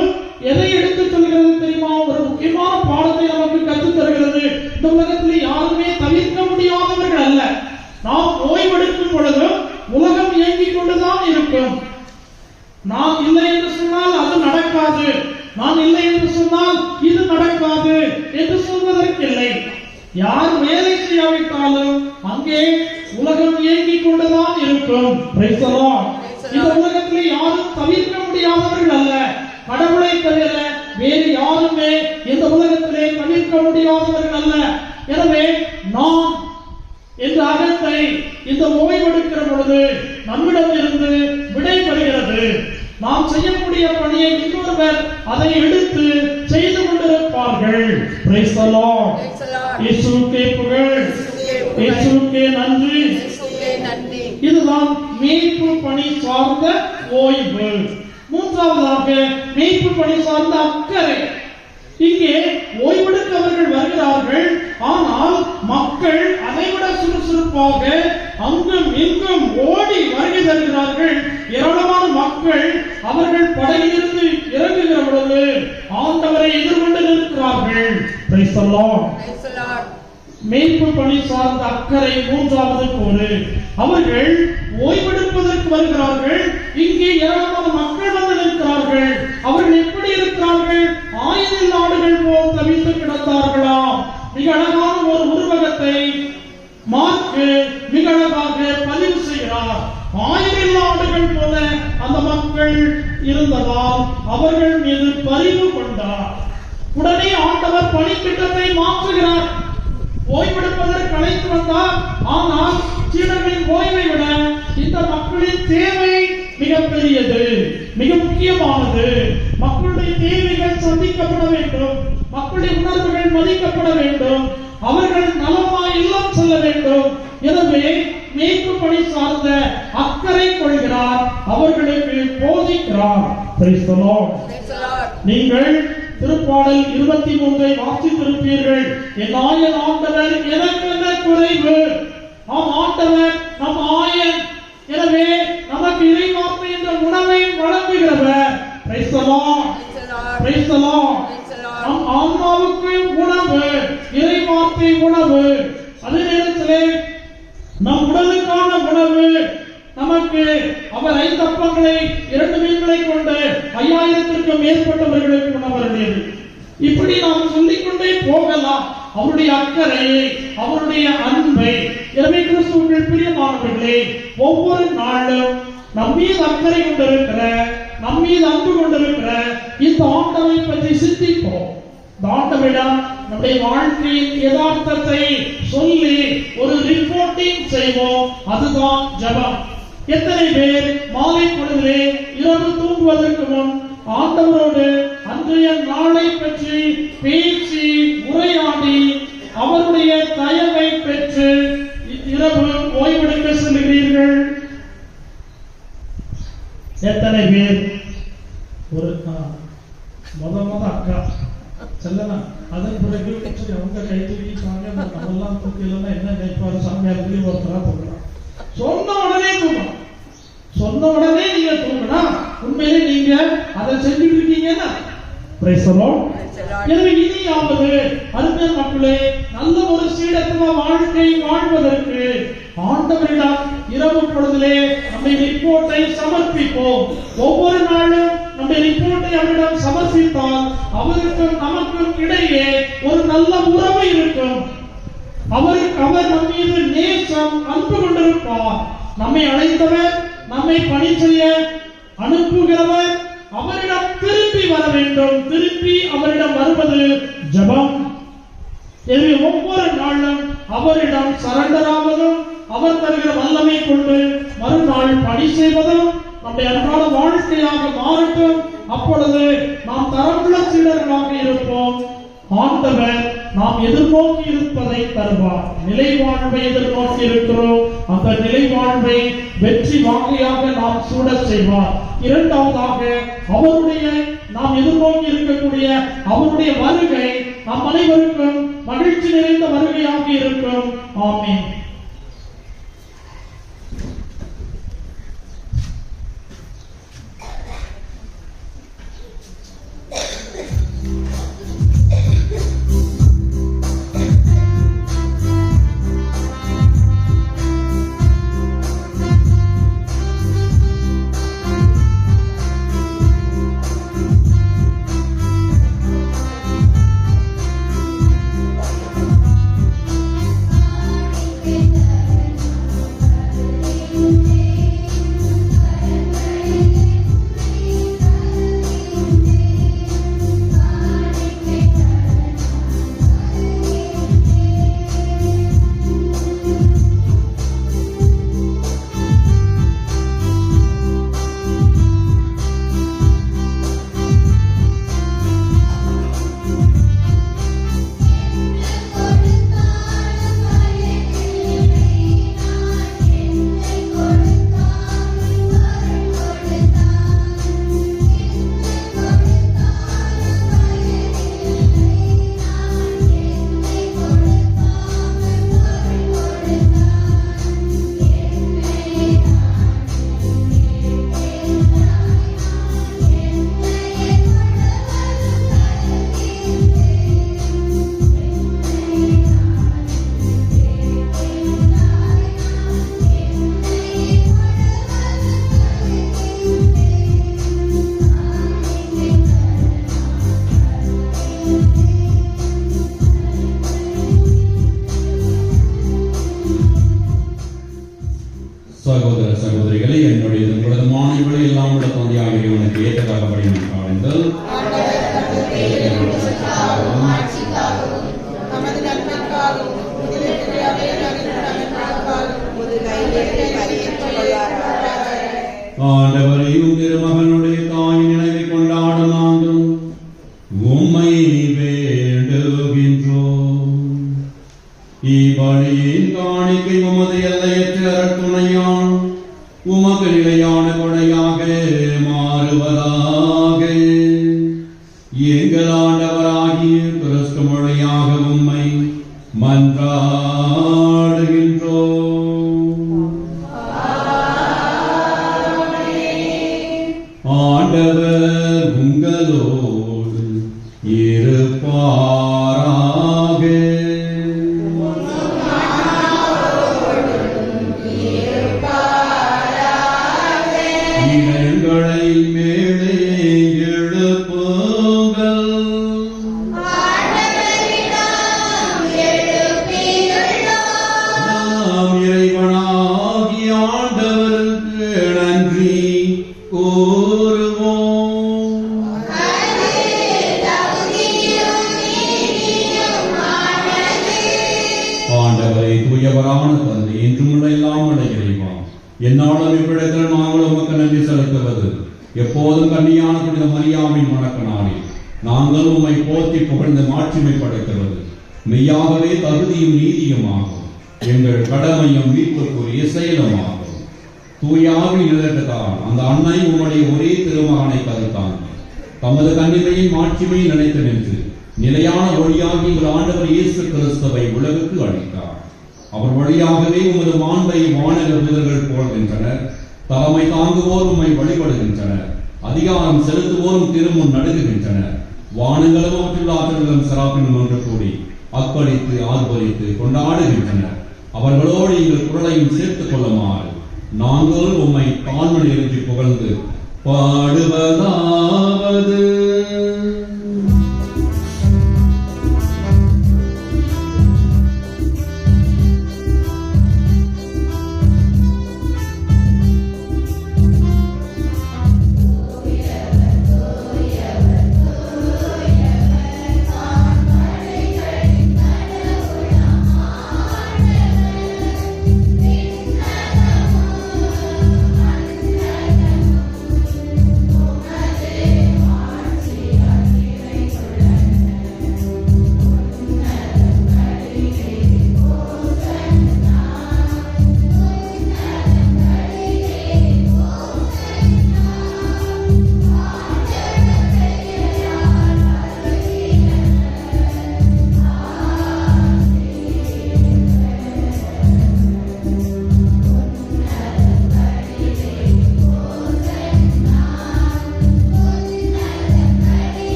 எதை எடுத்து சொல்கிறது தெரியுமா? ஒரு முக்கியமான பாடத்தை நமக்கு கற்றுத் தருகிறது. இந்த உலகத்தில் யாருமே தவிர்க்க முடியாதவர்கள் அல்ல. நாம் ஓய்வெடுக்கும் பொழுது உலகம் இயங்கிக் கொண்டுதான் இருக்கும். நாம் இல்லை என்று சொன்னால் அது நடக்காது, நான் இல்லை என்று சொன்னால் இது நடக்காது என்று சொல்வதற்கில்லை. யார் வேலை செய்யாவிட்டாலும் அங்கே உலகம் இயங்கிக் கொண்டுதான் இருக்கும். இந்த உலகத்தில் யாரும் தவிர்க்க முடியாதவர்கள் அல்ல. கடவுளை தவிர வேறு யாருமே இந்த உலகத்திலே தவிர்க்க முடியாதவர்கள் அல்ல. எனவே நாம் இந்த அகத்தை இந்த ஓய்வெடுக்கிற பொழுது நம்மிடம் இருந்து விடை பெறுகிறது. நாம் செய்யக்கூடிய பணியை இன்னொருவர் அதை எடுத்து செய்து கொண்டிருப்பார்கள். இயேசுவுக்கே புகழ், இயேசுவுக்கே நன்றி. இதுதான் மேய்ப்பு பணி சார்ந்த ஓய்வு. மூன்றாவதாக மேய்ப்பு பணி சார்ந்த அக்கறை. இங்கே ஓய்வெடுக்க அவர்கள் வருகிறார்கள். ஆனால் மக்கள் அதைவிட சுறுசுறுப்பாக அங்கும் இங்கும் ஓடி வருகை தருகிறார்கள். ஏராளமான மக்கள் அவர்கள் படையிலிருந்து இறங்குகிற பொழுது ஆண்டவரை எதிர்கொண்டு நிற்கிறார்கள். மேய்ப்பு பணி சார்ந்த அக்கறை மூன்றாவது கூறு. அவர்கள் ஓய்வெடுப்பதற்கு வருகிறார்கள். இங்கே ஏராளமான மக்கள் வந்து நிற்கிறார்கள். அவர்கள் எப்படி இருக்கிறார்கள்? ஆயிரம் நாடுகள் போல் தவித்து கிடந்தார்களாம். மிக அழகான ஒரு உருவகத்தை மார்க்கு மிக அழகாக பதிவு செய்கிறார். ஆயிரம் நாடுகள் போல அந்த மக்கள் இருந்ததால் அவர்கள் மீது பரிவு கொண்டார். உடனே ஆண்டவர் பணித்திட்டத்தை மாற்றுகிறார். ஓய்வெடுப்பதற்கு அழைத்து வந்தார். ஆனால் சீடர்களின் ஓய்வை விட இந்த மக்களின் தேவை மிகப்பெரியது, மிக முக்கியமானது. மக்களுடைய தேவைகள் சந்திக்கப்பட வேண்டும். மக்களுடைய உணர்வுகள் மதிக்கப்பட வேண்டும். அவர்கள் நலமாய் இல்லம் செல்ல வேண்டும். எனவே மேய்ப்பு பணி சார்ந்த அக்கறை கொள்கிறார். அவர்களுக்கு போதிக்கிறார். நீங்கள் திருப்பாடல் 23 வாசித்திருப்பீர்கள். என் ஆயன் ஆண்டவர் எனக்கு என்ன குறைவு? ஆம், ஆண்டவர் நம் ஆயன். எனவே நமக்கு இறைவார்த்தை என்ற உணவை வழங்குகிறவர். நம் ஆன்மாவுக்கு உணவு, இறைவார்த்தை உணவு. அதே நேரத்திலே நம் உடலுக்கான உணவு நமக்கு அவர் 5 அப்பங்களை 2 மீன்களை கொண்டு 5000க்கும் மேற்பட்டவர்களுக்கு உணவருடையது. இப்படி நாம் சொல்லிக்கொண்டே போகலாம் அவருடைய அக்கறையை, அவருடைய அன்பை. எனவே கிறிஸ்துவுக்குள் பிரியமானவர்களே, ஒவ்வொரு நாளும் நம் மீது அக்கறை கொண்டிருக்கிற, நம் மீது அன்பு கொண்டிருக்கிற இந்த ஆண்டவரை பற்றி சிந்திப்போம். ஆண்டவரிடம் நம்முடைய வாழ்க்கையின் யதார்த்தத்தை சொல்லி ஒரு ரிப்போர்ட்டிங் செய்வோம். அதுதான் ஜெபம். எத்தனை பேர் மாலை பொழுதிலே இரவு தூங்குவதற்கு முன் ஆண்டவரோடு அன்றைய நாளை பற்றி பேசி உரையாடி அவருடைய தயவை பெற்று இரவு ஓய்வெடுக்க செல்கிறீர்கள்? எத்தனை பேர்? ஒரு மொத அக்கா செல்லலாம். அதன் பிறகு அவங்க கை தூக்கிட்டாங்க. நம்மெல்லாம் தூக்கலன்னா என்ன நினைப்பாரு? சாமியார் ஒருத்தரா தூக்கலாம். சொன்ன உடனே தூங்கணும். சொன்ன உடனே நீங்க தூங்கினா உண்மையிலே நீங்க அதை செஞ்சுட்டு இருக்கீங்கன்னா Praise the Lord. Praise the Lord. எனவே இனியாவது அருமையான மக்களே, நல்ல ஒரு சீடத்துவ வாழ்க்கை வாழ்வதற்கு ஆண்டவரிடம் இரவு பொழுதிலே நம்முடைய ரிப்போர்ட்டை சமர்ப்பிப்போம். ஒவ்வொரு நாளும் நம்முடைய ரிப்போர்ட்டை அவரிடம் சமர்ப்பித்தால் அவருக்கும் நமக்கும் இடையே ஒரு நல்ல உறவு இருக்கும். அவர் நம் மீது நேசம் அன்பு கொண்டிருப்பார். நம்மை அழைத்தவர், நம்மை பணி செய்ய அனுப்புகிறவர் அவரிடம் திரும்பி வர வேண்டும். திரும்பி அவரிடம் வருவது ஜெபம். எனவே ஒவ்வொரு நாளும் அவரிடம் சரண்டர் ஆவதும், அவர் தருகிற வல்லமை கொண்டு மறுநாள் பணி செய்வதும் நம்முடைய அன்றாட வாழ்க்கையாக மாறட்டும். அப்பொழுது நாம் தரமுள்ள சீடர்களாக இருப்போம். ஆண்டவர் நாம் எதிர்நோக்கி இருப்பதை தருவார். நிலை வாழ்வை எதிர்நோக்கி இருக்கிறோம். அந்த நிலை வாழ்வை வெற்றி வாகையாக நாம் சூட செய்வார். இரண்டாவதாக அவருடைய நாம் எதிர்நோக்கி இருக்கக்கூடிய அவருடைய வருகை நம் அனைவருக்கும் மகிழ்ச்சி நிறைந்த வருகையாக இருக்கும். ஆமென். சகோதர சகோதரிகளை, என்னுடைய உங்களது மாணவர்களை எல்லாம் உள்ள தந்தையாக இவனுக்கு ஏற்றதாக படித்தார்கள். ஆண்டவரையும் திருமகனுடைய தாயின் நினைவை கொண்டாடும் நாங்கள் உம்மை வேண்டுகின்றோம். இப்படியின் காணிக்கை உமது எல்லையற்ற துணையான் உமக்கு நிலையான கொடையாக மாறுவதாக. எங்கள் ஆண்டவராகிய கிறிஸ்து மொழியாக உம்மை மன்றாடுகின்றோம். ஆண்டவர் உங்களோடு இருப்பாராக. இதழ்களை மேலே எழுப்புங்கள். நாம் இறைவனாகிய ஆண்டவருக்கு நன்றி கூறுவோம். ஆண்டவரை தூயவரான தந்தை, என்றுமுள்ள எல்லாம் உள்ள இறைவா, என்னாலும் இவ்விடத்தில் நாங்கள் உமக்கு நன்றி செலுத்துவது எப்போதும் கன்னியான புனித மரியாவின் வணக்க நாளில் நாங்கள் உம்மை போற்றி புகழ்ந்து மாட்சிமைப்படுத்துவது மெய்யாகவே தகுதியும் நீதியுமாகும். எங்கள் கடமையும் மீட்புக்குரிய செயலுமாகும். தூயாவின் நிலத்தான் அந்த அன்னை உம்முடைய ஒரே திருமகனை கருத்தான் தமது கன்னிமையின் மாட்சிமையை நினைத்து நின்று நிலையான ஒளியாகி எங்கள் ஆண்டவர் இயேசு கிறிஸ்துவை உலகுக்கு அளித்தார். அவர் வழியாகவே உமது மாண்பை வானக வீரர்கள் போல்கின்றனர். தலைமை தாங்குவோர் உம்மை வழிபடுகின்றனர். அதிகாரம் செலுத்துவோரும் திருமுன் நடுங்குகின்றனர். வானங்களும் அவற்றுள்ள ஆற்றல்களும் சராப்பினும் ஒன்று கூடி அக்களித்து ஆர்ப்பரித்து கொண்டாடுகின்றனர். அவர்களோடு எங்கள் குரலையும் சேர்த்துக் கொள்ளுமாறு நாங்கள் உம்மை தாழ்மொழி எழுதி புகழ்ந்து பாடுவதாவது.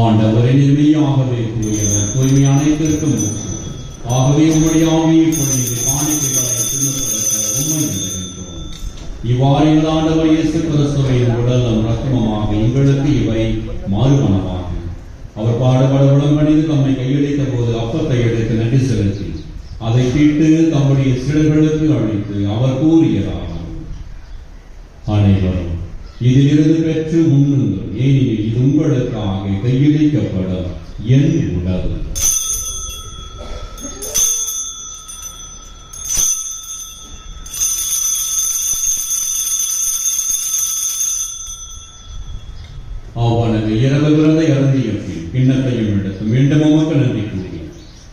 ஆண்டவரை மெய்யாகவே தூயவர், தூய்மை அனைத்திற்கும் ஊற்று. ஆகவே உம்முடைய ஆவியை பொழிந்து காணிக்கைகளை திண்ணப்படுத்த உண்மை நிலைகின்றோம். இவ்வாறு இந்த ஆண்டவர் இயேசு கிறிஸ்துவின் உடலும் இரத்தமுமாக எங்களுக்கு இவை மாறுபனவாகும். அவர் பாடுபட உடம்பணிந்து தம்மை கையளித்த போது அப்பத்தை எடுத்து நன்றி செலுத்தி அதை பிட்டு தம்முடைய சீடர்களுக்கு அளித்து அவர் கூறியதாகும், அனைவரும் இதிலிருந்து பெற்று உண்ணுங்கள், ஏனெனில் இது உங்களுக்காக கையளிக்கப்படும் என் உடல். அவனது இரவு விரதை அருந்திய பின் கிண்ணத்தையும் எடுத்து மீண்டும் உமக்கு நன்றி கூறி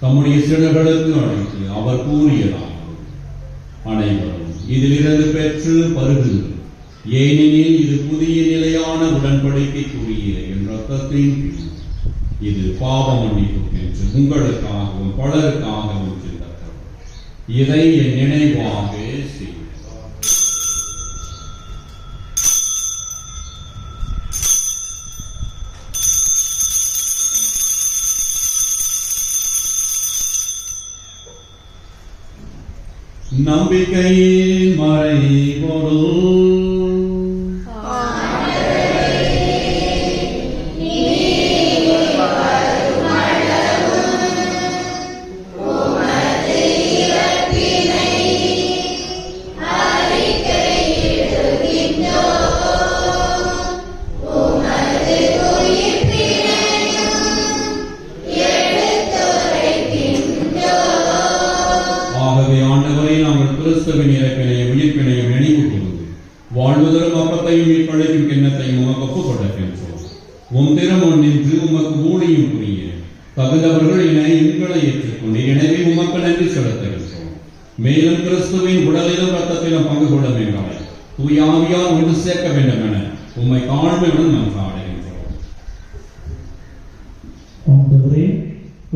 தம்முடைய சீடர்களுக்கு அழைத்து அவர் கூறியதாகும், அனைவரும் இதிலிருந்து பெற்று பருகுங்கள், ஏனெனில் இது புதிய நிலையான உடன்படிக்கைக்குரிய என் ரத்தத்தின் பின். இது பாவ மன்னிப்புக்கென்று உங்களுக்காகவும் பலருக்காகவும் சிந்தப்படும். இதை என் நினைவாக செய்யுங்கள். நம்பிக்கையின் மறைபொருள். கிறிஸ்துவின் இறப்பினையும் உயிர்ப்பினையும் நினைவு கூர்ந்து வாழ்வதரும் அப்பத்தையும் மீட்பளிக்கும் கிண்ணத்தையும் உமக்கு ஒப்புக் கொடுக்கின்றோம். உம் திருமுன் நின்று உமக்கு ஊழியம் புரிய தகுந்தவர்கள் என எங்களை ஏற்றுக்கொண்டு எனவே உமக்கு நன்றி செலுத்துகின்றோம். மேலும் கிறிஸ்துவின் உடலிலும் ரத்தத்திலும் பங்கு கொள்ள வேண்டாம், தூயாவியார் ஒன்று சேர்க்க வேண்டும் என உம்மை தாழ்மையுடன் மன்றாடுகின்றோம். ஆண்டவரே,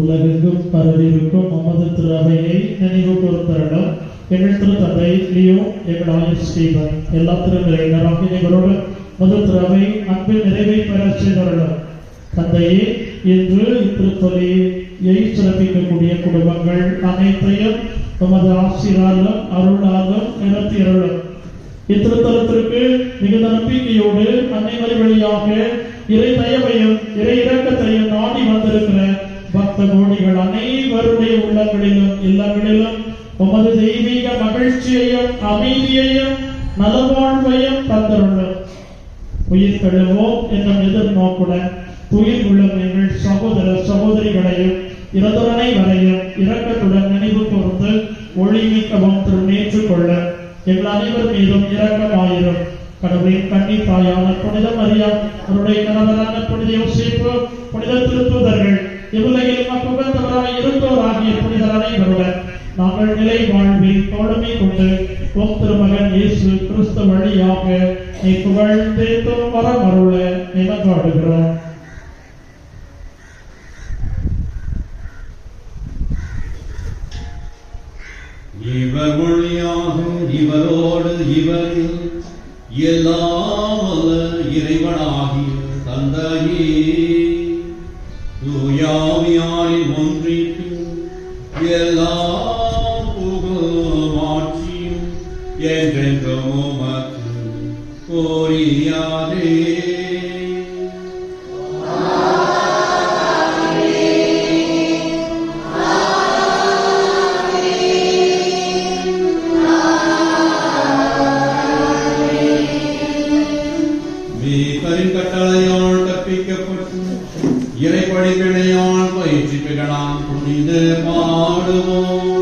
உலகெங்கும் பரவியிருக்கும் உமது திருவையை நினைவு கூர்ந்தருளும். எங்கள் திருத்தந்தை லியோ, எங்கள் ஆயர் ஸ்டீபன், எல்லா திருநிலையினரோடு மது திருவை அன்பில் நிறைவை பெற செய்தருளும். தந்தையே, இன்று இத்திருத்தொலியை சிறப்பிக்கக்கூடிய குடும்பங்கள் அனைத்தையும் உமது ஆசிராலும் அருளாலும் நிரப்பியருளும். இத்திருத்தலத்திற்கு மிகுந்த நம்பிக்கையோடு அன்னைமறை வழியாக இறை தயவையும் இறை இரக்கத்தையும் நாடி வந்திருக்கிற பக்த கோடிகள் அனைவருடைய உள்ளங்களிலும் இல்லங்களிலும் உமது தெய்வீக மகிழ்ச்சியையும் அமைதியையும் நலவாழ்வையும் தந்தருளும். உயிர் கழுவோம் என்னும் எதிர்நோக்குடன் துயில் உள்ள எங்கள் சகோதர சகோதரிகளையும் இறந்தோரை வரையும் இரக்கத்துடன் நினைவு கூர்ந்து ஒளிமிக்கவும் திருநேற்றுக் கொள்ள எங்கள் அனைவர் மீதும் இரக்கமாயிரும். கடவுளின் கன்னி தாயான புனித மரியாம், அவருடைய கணவரான புனித யோசேப்பு, புனித திருத்தூதர்கள், இவ்வுலகில் மக்குகந்தவராய் இருந்தோராகிய புனிதர் அனைவருடன் நாங்கள் நிலை வாழ்வில் தோழமை கொண்டு உம் திருமகன் இயேசு கிறிஸ்து வழியாக நீ புகழ்ந்தேத்தும் வரமருள நினைவாடுகிறோம். இவர் வழியாக இவரோடு இவரில் எல்லாம் வல்ல இறைவனாகிய தந்தையே, தூயாவியாரின் ஒன்றிற்கு எல்லா புகழும் ஆட்சியும் என்றென்றும் உமக்கு கோரியாதே. கட்டளையால் கற்பிக்கப்பட்டு இறைப்படிப்பினையால் பயிற்சி பெறலாம் புனித பாடுவோம்.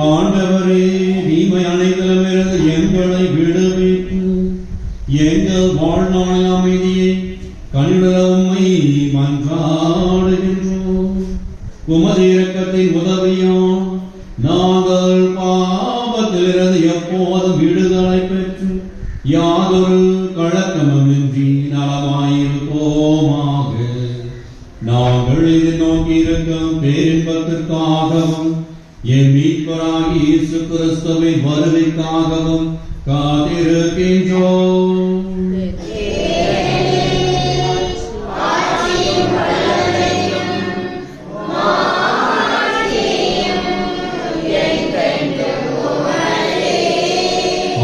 ஆண்டவரே, தீமை அனைத்திலுமிருந்து எங்களை விடுவித்து எங்கள் வாழ்நாள் அமைதியை கனிவுள்ள உம்மை மன்றாடுகின்றோம். உமது இரக்கத்தின் உதவியால் நாங்கள் பாவத்திலிருந்து எப்போதும் விடுதலை பெற்று யாதொரு கலக்கமின்றி நலமாயிருப்போமாக. நாங்கள் எதிர்நோக்கி இருக்கும் பேரின்பத்திற்காகவும் என் மீட்பராகி இயேசு கிறிஸ்துவின் வருகைக்காகவும் காத்திருக்கின்றோம்.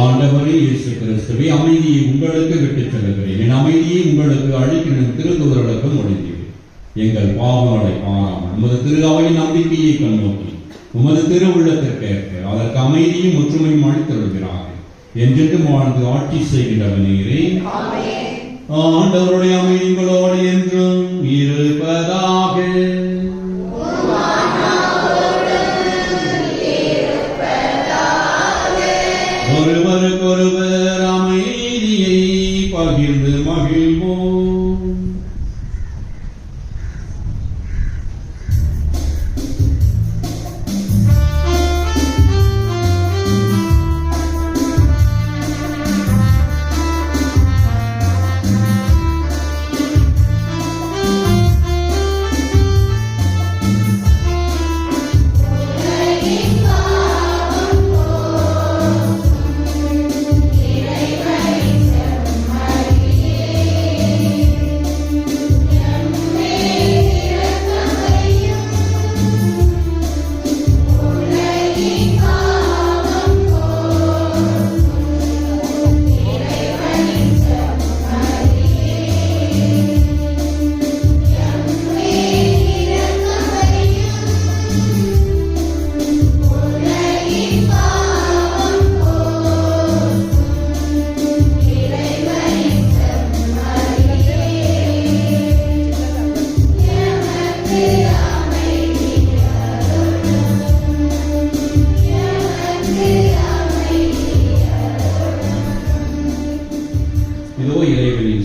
ஆண்டவரே இயேசு கிறிஸ்துவே, அமைதியை உங்களுக்கு விட்டுச் செல்கிறேன், என் அமைதியை உங்களுக்கு அளிக்கிறேன் திருத்தூதர்களுக்கு மொழிந்தீர். எங்கள் பாவங்களை பாராமல் உமது திரு அவையின் நம்பிக்கையை கண்ணோக்கி உமது திரு உள்ளத்திற்கேற்ப அதற்கு அமைதியும் ஒற்றுமையும் அளித்தருள்கிறார்கள். என்றென்றும் வாழ்ந்து ஆட்சி செய்கின்றவர் நீரே. ஆண்டவருடைய அமைதி உங்களோடு என்றும் இருப்பதாக. ஒருவருக்கொருவர் அமைதியை பகிர்ந்து மகிழ்வோம்.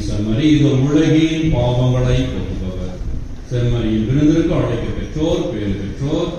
செம்மறி, இது உலகின் பாவங்களை போக்குபவர். செம்மறியில் விருந்திற்கு அழைக்க பெற்றோர் பேறு பெற்றோர்.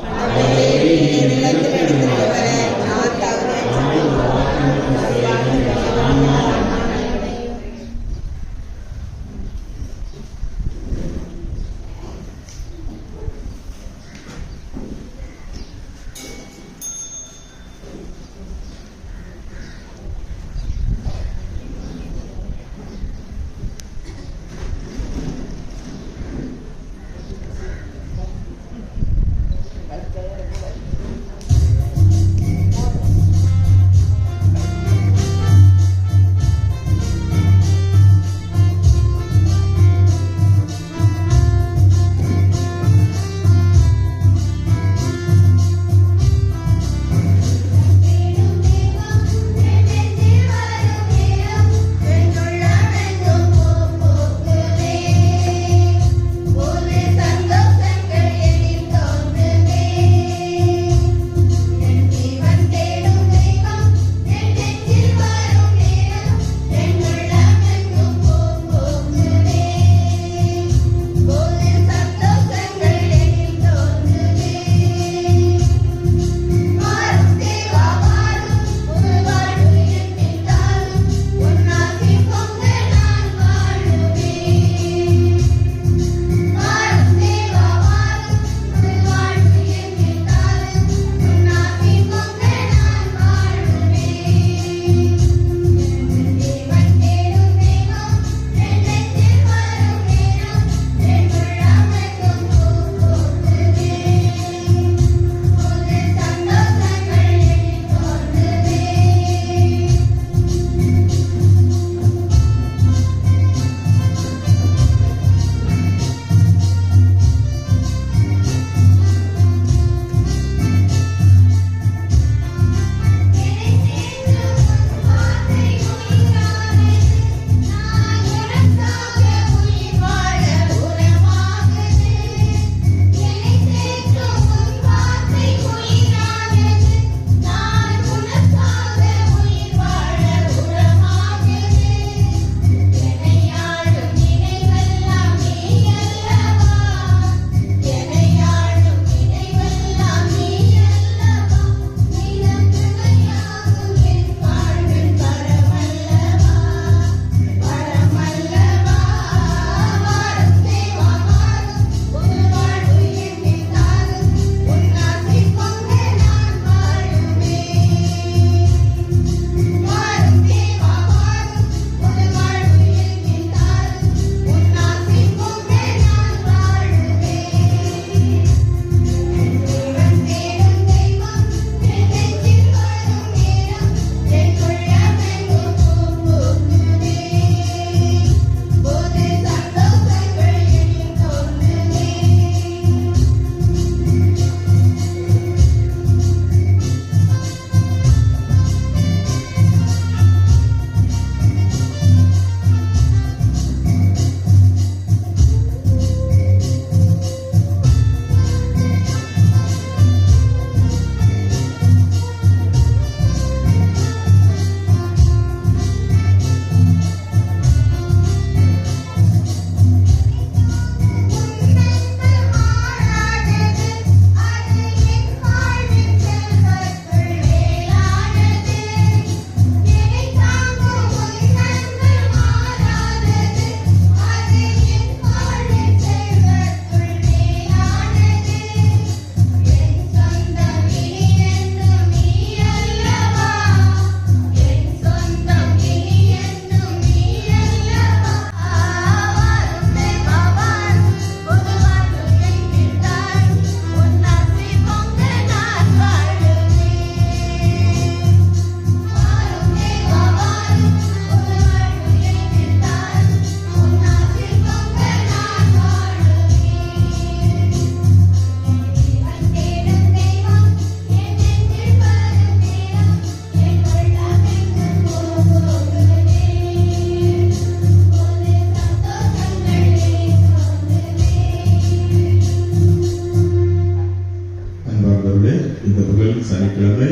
சனிக்கிழமை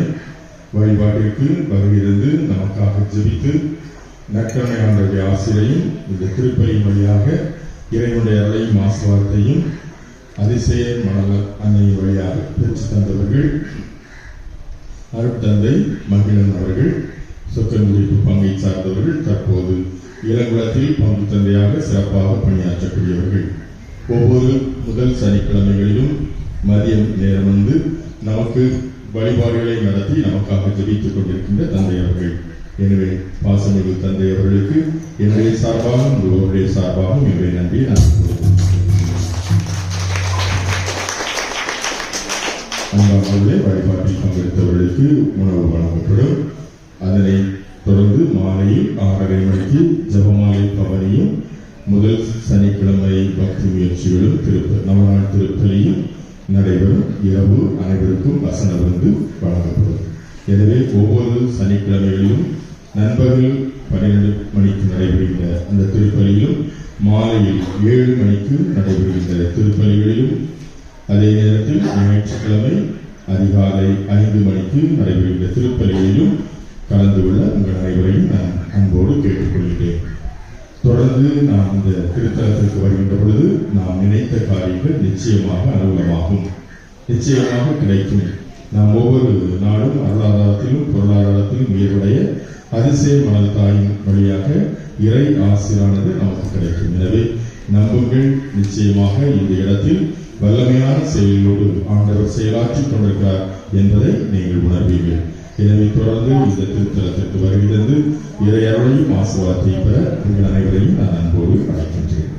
வழிபாட்டிற்கு வருகிறது நமக்காக ஜெபித்து நற்கருணை ஆண்டவருடைய ஆசிரியையும் இந்த திருப்பலியின் வழியாக இறைவனுடைய அருளையும் ஆசீர்வாதத்தையும் அதிசய மணல அன்னையின் வழியாக பெற்று தந்தவர்கள் அருட்தந்தை மகிழன் அவர்கள் சொக்கன்குடிப்பு பங்கை சார்ந்தவர்கள் தற்போது இளங்குளத்தில் பங்கு தந்தையாக சிறப்பாக பணியாற்றக்கூடியவர்கள். ஒவ்வொரு முதல் சனிக்கிழமைகளிலும் மதியம் நேரம் வந்து நமக்கு வழிபாடுகளை நடத்தி நமக்காக ஜெபித்துக் கொண்டிருக்கின்ற தந்தை அவர்கள். எனவே பாசமிகு தந்தை அவர்களுக்கு என்னுடைய சார்பாகவும் உங்களுடைய சார்பாகவும் என்னுடைய நன்றியை நான் அன்பானவர்களே, வழிபாட்டில் பங்கெடுத்தவர்களுக்கு உணவு வழங்கப்படும். அதனை தொடர்ந்து மாலையில் 6:30 மணிக்கு ஜபமாலை பவனியும் முதல் சனிக்கிழமை பக்தி முயற்சிகளும் நவநாள் திருப்பலியும் நடைபெறும். இரவு அனைவருக்கும் வசன விருந்து வழங்கப்படும். எனவே ஒவ்வொரு சனிக்கிழமைகளிலும் நண்பர்கள் 12 மணிக்கு நடைபெறுகின்ற அந்த திருப்பலியிலும் மாலையில் 7 மணிக்கு நடைபெறுகின்ற திருப்பலிகளிலும் அதே நேரத்தில் ஞாயிற்றுக்கிழமை அதிகாலை 5 மணிக்கு நடைபெறுகின்ற திருப்பலிகளிலும் கலந்து கொள்ள உங்கள் அனைவரையும் நான் அன்போடு கேட்டுக்கொள்கிறேன். தொடர்ந்து நாம் இந்த திருத்தலத்திற்கு வருகின்ற பொழுது நாம் நினைத்த காரியங்கள் நிச்சயமாக அனுகூலமாகும், நிச்சயமாக கிடைக்கும். நாம் ஒவ்வொரு நாளும் அருளாதாரத்திலும் பொருளாதாரத்திலும் உயர்வுடைய அதிசய மணல் தாயின் வழியாக இறை ஆசீரானது நமக்கு கிடைக்கும். எனவே நம்புங்கள், நிச்சயமாக இந்த இடத்தில் வல்லமையான செயலோடு ஆண்டவர் செயலாற்றிக் கொண்டிருக்கிறார் என்பதை நீங்கள் உணர்வீர்கள். எனவே தொடர்ந்து இந்த திருத்தலத்திற்கு வருகிறது இறை அருளையும் ஆசீர்வாதத்தையும் பெற உங்கள் அனைவரையும் நான் அன்போடு அழைக்கின்றேன்.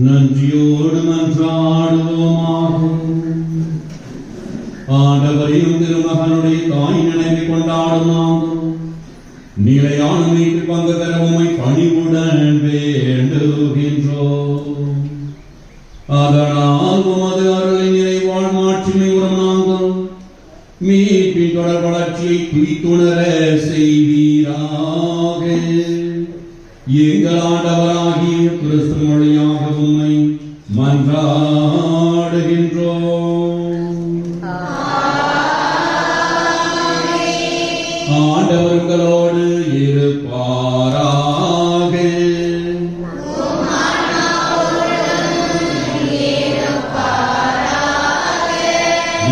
நன்றியோடு மன்றாடுவோமாக. ஆண்டவரையும் திருமகனுடைய தாய் நினைவை கொண்டாடும் நாங்கள் நிலையான மீட்டு பங்கு பெற உம்மை பணிவுடன் வேண்டுகின்றோம். அதனால் உமது அருளை நிறைவாழ் மாட்சிமை உறும் நாங்கள் மீட்பின் தொடர் வளர்ச்சியை துய்த்துணர செய்வீராக. எங்கள் ஆண்டவராகிய கிறிஸ்து மொழியாக உம்மை மன்றாடுகின்றோம். ஆண்டவர்களோடு இருப்பாராக.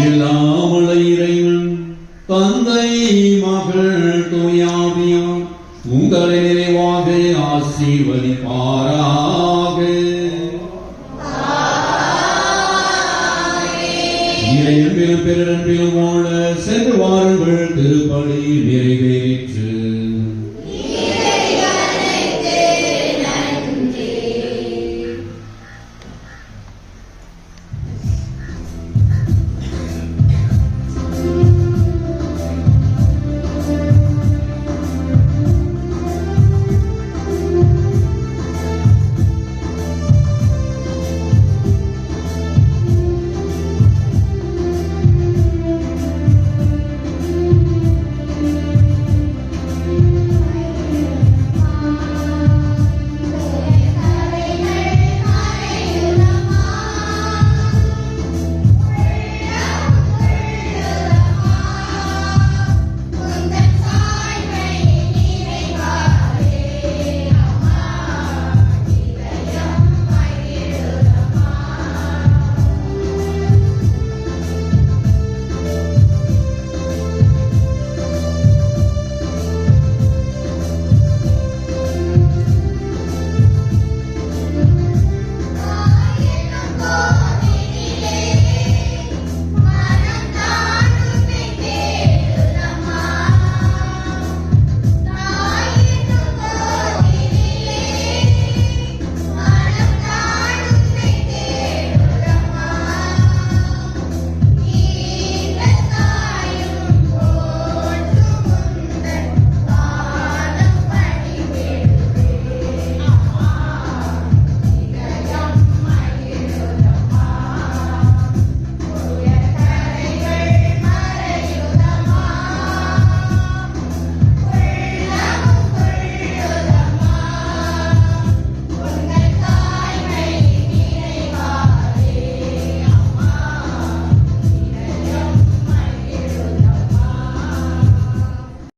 இல்லாமல இறைவன் தந்தை மகள் தூயாவியார் உங்களை நிறைவாக ஆசீர்வதிப்பாராக. இறையன்பிலும் பெருநன்பிலும் வாழ சென்று வாருங்கள். திருப்பலி நிறைவேறிற்று.